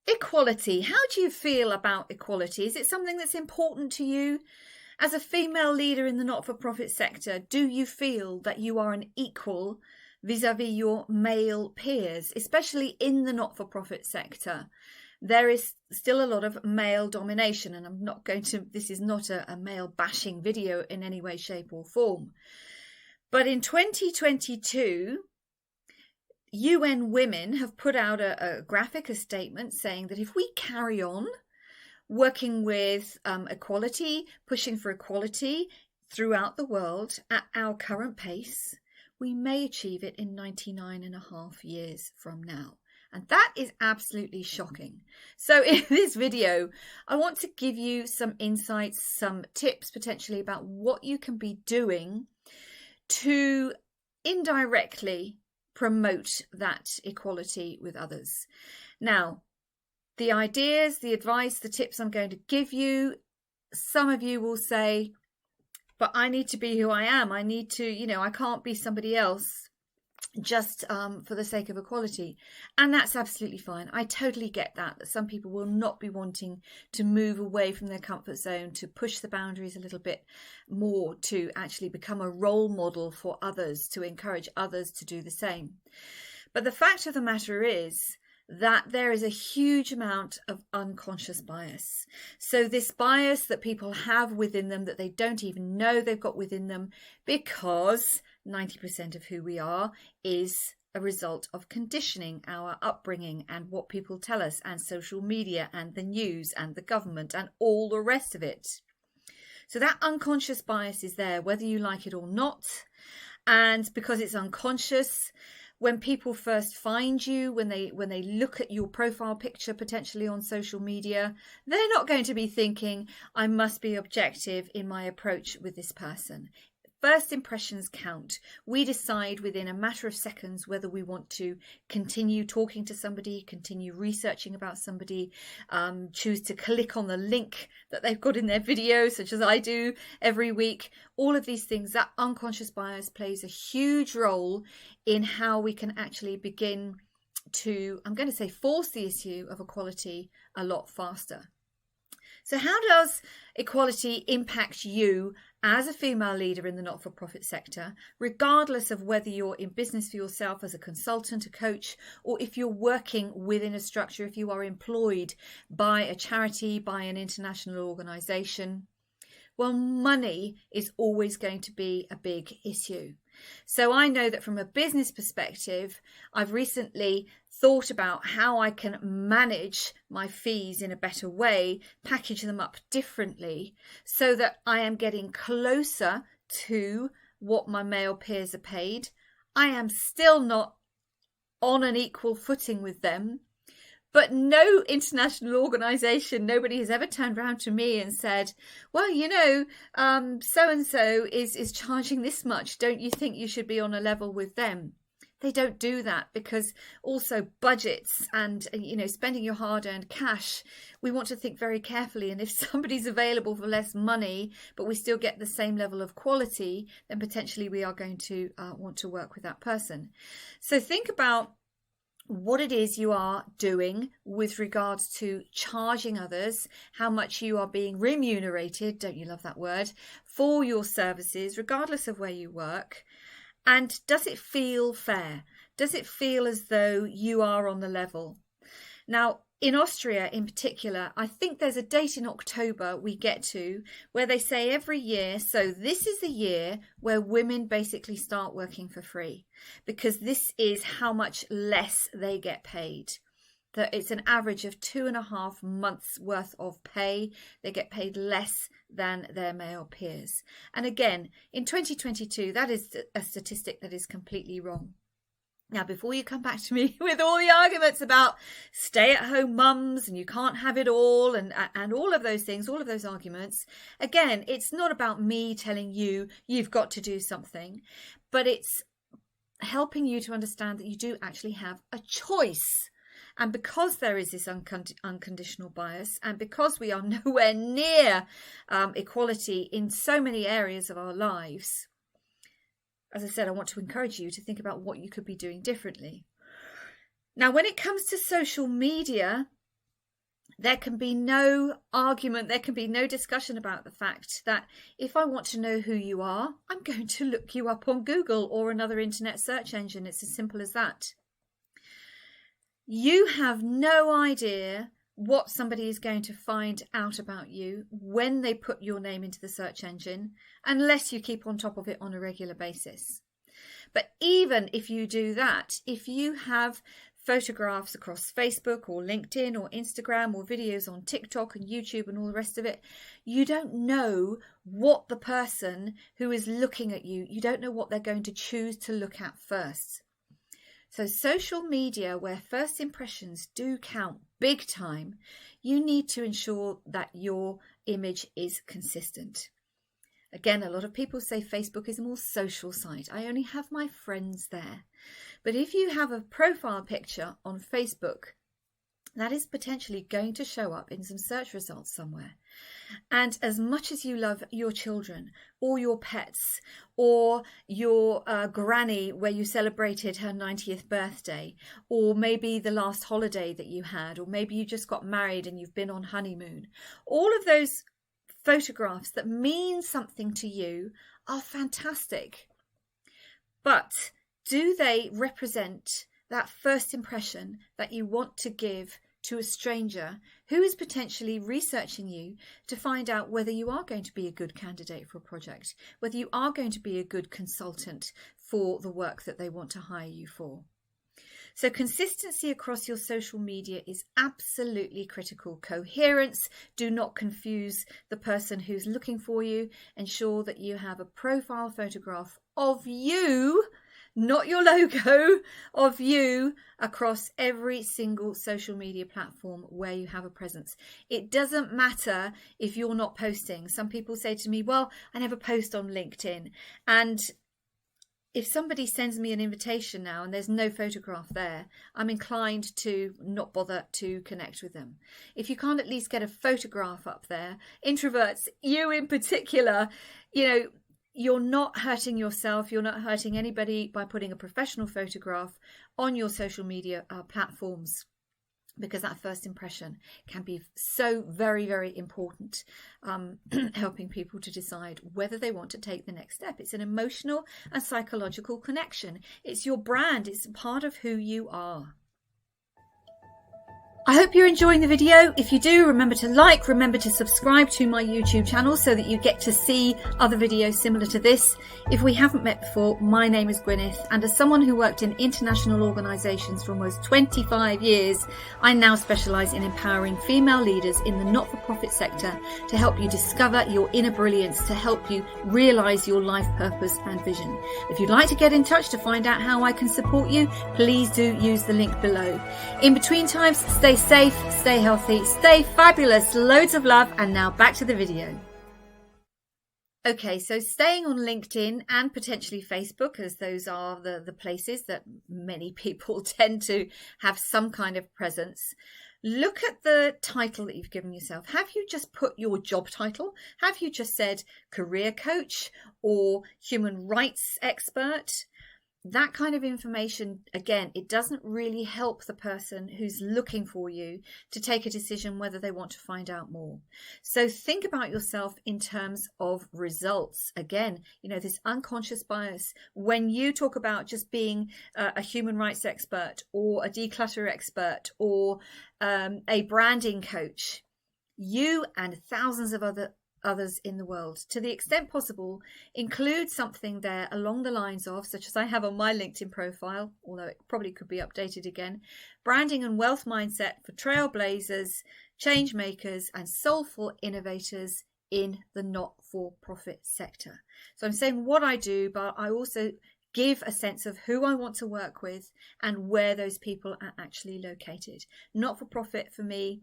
Equality. How do you feel about equality? Is it something that's important to you? As a female leader in the not-for-profit sector, do you feel that you are an equal vis-a-vis your male peers, especially in the not-for-profit sector? There is still a lot of male domination, and this is not a male bashing video in any way, shape or form. But in 2022, UN Women have put out a statement saying that if we carry on working with equality, pushing for equality throughout the world at our current pace, we may achieve it in 99.5 years from now. And that is absolutely shocking. So in this video, I want to give you some insights, some tips potentially about what you can be doing to indirectly promote that equality with others. Now, the ideas, the advice, the tips I'm going to give you, some of you will say, but I need to be who I am. I need to, I can't be somebody else just for the sake of equality. And that's absolutely fine. I totally get that some people will not be wanting to move away from their comfort zone, to push the boundaries a little bit more, to actually become a role model for others, to encourage others to do the same. But the fact of the matter is that there is a huge amount of unconscious bias. So this bias that people have within them that they don't even know they've got within them, because 90% of who we are is a result of conditioning, our upbringing and what people tell us, and social media and the news and the government and all the rest of it. So that unconscious bias is there, whether you like it or not. And because it's unconscious, when people first find you, when they look at your profile picture potentially on social media, they're not going to be thinking, I must be objective in my approach with this person. First impressions count. We decide within a matter of seconds whether we want to continue talking to somebody, continue researching about somebody, choose to click on the link that they've got in their video, such as I do every week. All of these things, that unconscious bias plays a huge role in how we can actually begin to, I'm going to say, force the issue of equality a lot faster. So how does equality impact you as a female leader in the not-for-profit sector, regardless of whether you're in business for yourself as a consultant, a coach, or if you're working within a structure, if you are employed by a charity, by an international organisation? Well, money is always going to be a big issue. So I know that from a business perspective, I've recently thought about how I can manage my fees in a better way, package them up differently so that I am getting closer to what my male peers are paid. I am still not on an equal footing with them. But no international organisation, nobody has ever turned around to me and said, well, so-and-so is charging this much. Don't you think you should be on a level with them? They don't do that because also budgets and, spending your hard-earned cash, we want to think very carefully. And if somebody's available for less money, but we still get the same level of quality, then potentially we are going to want to work with that person. So think about what it is you are doing with regards to charging others, how much you are being remunerated, don't you love that word, for your services, regardless of where you work. And does it feel fair? Does it feel as though you are on the level? Now, in Austria in particular, I think there's a date in October we get to where they say every year, so this is the year where women basically start working for free, because this is how much less they get paid. That it's an average of 2.5 months worth of pay. They get paid less than their male peers. And again, in 2022, that is a statistic that is completely wrong. Now, before you come back to me with all the arguments about stay-at-home mums and you can't have it all and all of those things, all of those arguments, again, it's not about me telling you you've got to do something, but it's helping you to understand that you do actually have a choice. And because there is this unconditional bias, and because we are nowhere near equality in so many areas of our lives, as I said, I want to encourage you to think about what you could be doing differently. Now, when it comes to social media, There can be no argument, there can be no discussion about the fact that if I want to know who you are, I'm going to look you up on Google or another internet search engine. It's as simple as that. You have no idea what somebody is going to find out about you when they put your name into the search engine, unless you keep on top of it on a regular basis. But even if you do that, if you have photographs across Facebook or LinkedIn or Instagram or videos on TikTok and YouTube and all the rest of it, you don't know what the person who is looking at you, you don't know what they're going to choose to look at first. So social media, where first impressions do count big time, you need to ensure that your image is consistent. Again, a lot of people say Facebook is a more social site. I only have my friends there. But if you have a profile picture on Facebook, that is potentially going to show up in some search results somewhere. And as much as you love your children or your pets or your granny where you celebrated her 90th birthday, or maybe the last holiday that you had, or maybe you just got married and you've been on honeymoon, all of those photographs that mean something to you are fantastic. But do they represent that first impression that you want to give to a stranger who is potentially researching you to find out whether you are going to be a good candidate for a project, whether you are going to be a good consultant for the work that they want to hire you for? So consistency across your social media is absolutely critical. Coherence, do not confuse the person who's looking for you. Ensure that you have a profile photograph of you, not your logo, of you across every single social media platform where you have a presence. It doesn't matter if you're not posting. Some people say to me, well, I never post on LinkedIn. And if somebody sends me an invitation now and there's no photograph there, I'm inclined to not bother to connect with them. If you can't at least get a photograph up there, introverts, you in particular, you're not hurting yourself, you're not hurting anybody by putting a professional photograph on your social media platforms, because that first impression can be so very, very important, helping people to decide whether they want to take the next step. It's an emotional and psychological connection. It's your brand. It's part of who you are. I hope you're enjoying the video. If you do, remember to subscribe to my YouTube channel so that you get to see other videos similar to this. If we haven't met before, my name is Gwyneth, and as someone who worked in international organisations for almost 25 years, I now specialise in empowering female leaders in the not-for-profit sector to help you discover your inner brilliance, to help you realise your life purpose and vision. If you'd like to get in touch to find out how I can support you, please do use the link below. In between times, stay safe, stay healthy, stay fabulous, loads of love, and now back to the video. Okay, so staying on LinkedIn and potentially Facebook, as those are the places that many people tend to have some kind of presence, look at the title that you've given yourself. Have you just put your job title? Have you just said career coach or human rights expert? That kind of information, again, it doesn't really help the person who's looking for you to take a decision whether they want to find out more. So think about yourself in terms of results. Again, this unconscious bias. When you talk about just being a human rights expert or a declutter expert or a branding coach, you and thousands of others in the world, to the extent possible, include something there along the lines of, such as I have on my LinkedIn profile, although it probably could be updated again, branding and wealth mindset for trailblazers, change makers, and soulful innovators in the not-for-profit sector. So I'm saying what I do, but I also give a sense of who I want to work with and where those people are actually located. Not-for-profit for me,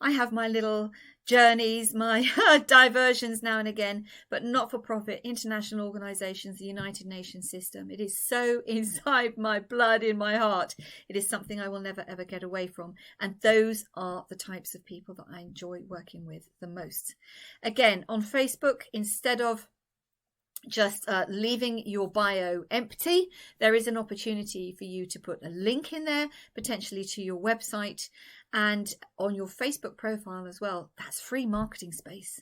I have my little journeys, my diversions now and again, but not-for-profit, international organisations, the United Nations system. It is so inside my blood, in my heart. It is something I will never, ever get away from. And those are the types of people that I enjoy working with the most. Again, on Facebook, instead of just leaving your bio empty, there is an opportunity for you to put a link in there, potentially to your website, and on your Facebook profile as well. That's free marketing space.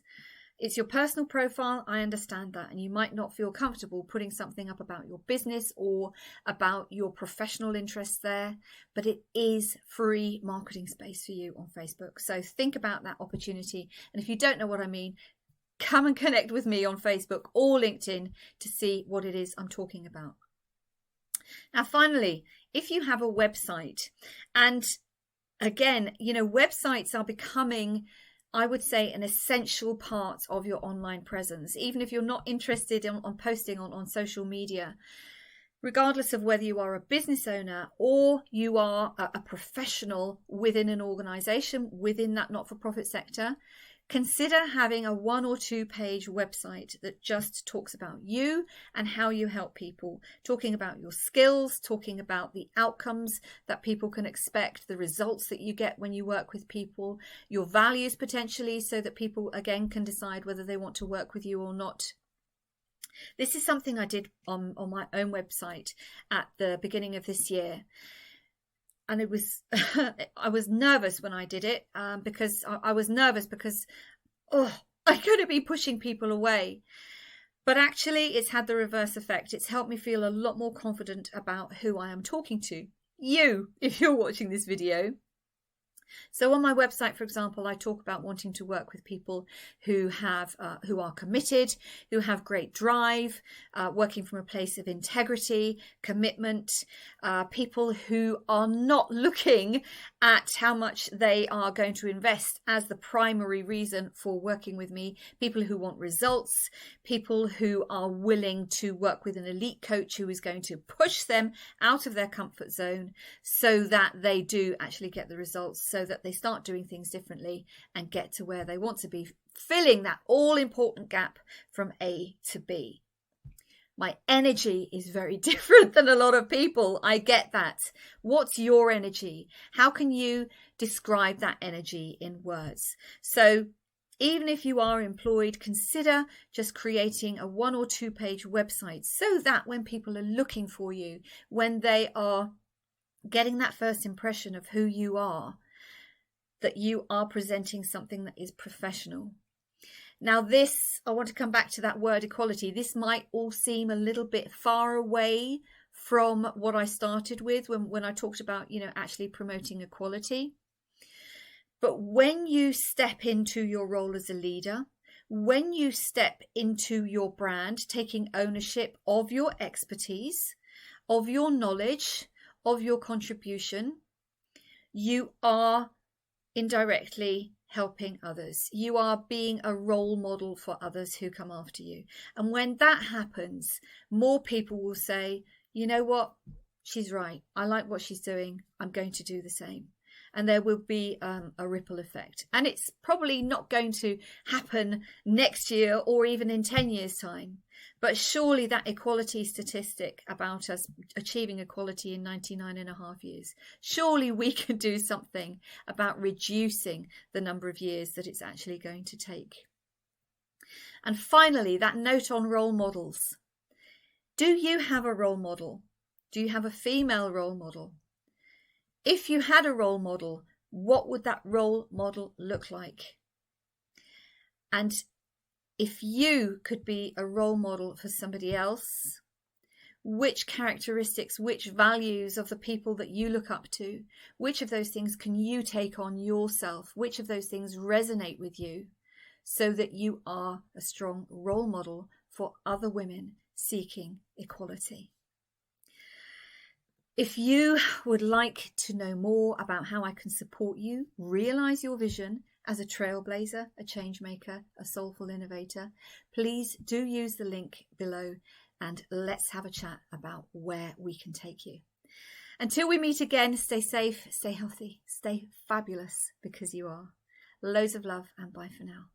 It's your personal profile, I understand that, and you might not feel comfortable putting something up about your business or about your professional interests there, but it is free marketing space for you on Facebook. So think about that opportunity. And if you don't know what I mean, come and connect with me on Facebook or LinkedIn to see what it is I'm talking about. Now, finally, if you have a website, and again, websites are becoming, I would say, an essential part of your online presence, even if you're not interested in posting on social media. Regardless of whether you are a business owner or you are a professional within an organization, within that not-for-profit sector, consider having a 1 or 2 page website that just talks about you and how you help people, talking about your skills, talking about the outcomes that people can expect, the results that you get when you work with people, your values potentially, so that people again can decide whether they want to work with you or not. This is something I did on my own website at the beginning of this year. And it was, I was nervous when I did it because I was nervous because, I could have been pushing people away. But actually, it's had the reverse effect. It's helped me feel a lot more confident about who I am talking to. You, if you're watching this video. So on my website, for example, I talk about wanting to work with people who are committed, who have great drive, working from a place of integrity, commitment, people who are not looking at how much they are going to invest as the primary reason for working with me, people who want results, people who are willing to work with an elite coach who is going to push them out of their comfort zone so that they do actually get the results, so that they start doing things differently and get to where they want to be, filling that all-important gap from A to B. My energy is very different than a lot of people. I get that. What's your energy? How can you describe that energy in words? So even if you are employed, consider just creating a 1 or 2 page website so that when people are looking for you, when they are getting that first impression of who you are, that you are presenting something that is professional. Now this, I want to come back to that word equality. This might all seem a little bit far away from what I started with when I talked about, actually promoting equality. But when you step into your role as a leader, when you step into your brand, taking ownership of your expertise, of your knowledge, of your contribution, you are indirectly helping others. You are being a role model for others who come after you. And when that happens, more people will say, you know what, she's right. I like what she's doing. I'm going to do the same. And there will be a ripple effect. And it's probably not going to happen next year or even in 10 years' time. But surely that equality statistic about us achieving equality in 99.5 years, surely we can do something about reducing the number of years that it's actually going to take. And finally, that note on role models. Do you have a role model? Do you have a female role model? If you had a role model, what would that role model look like? And if you could be a role model for somebody else, which characteristics, which values of the people that you look up to, which of those things can you take on yourself? Which of those things resonate with you so that you are a strong role model for other women seeking equality? If you would like to know more about how I can support you realize your vision as a trailblazer, a change maker, a soulful innovator, please do use the link below and let's have a chat about where we can take you. Until we meet again, stay safe, stay healthy, stay fabulous because you are. Loads of love and bye for now.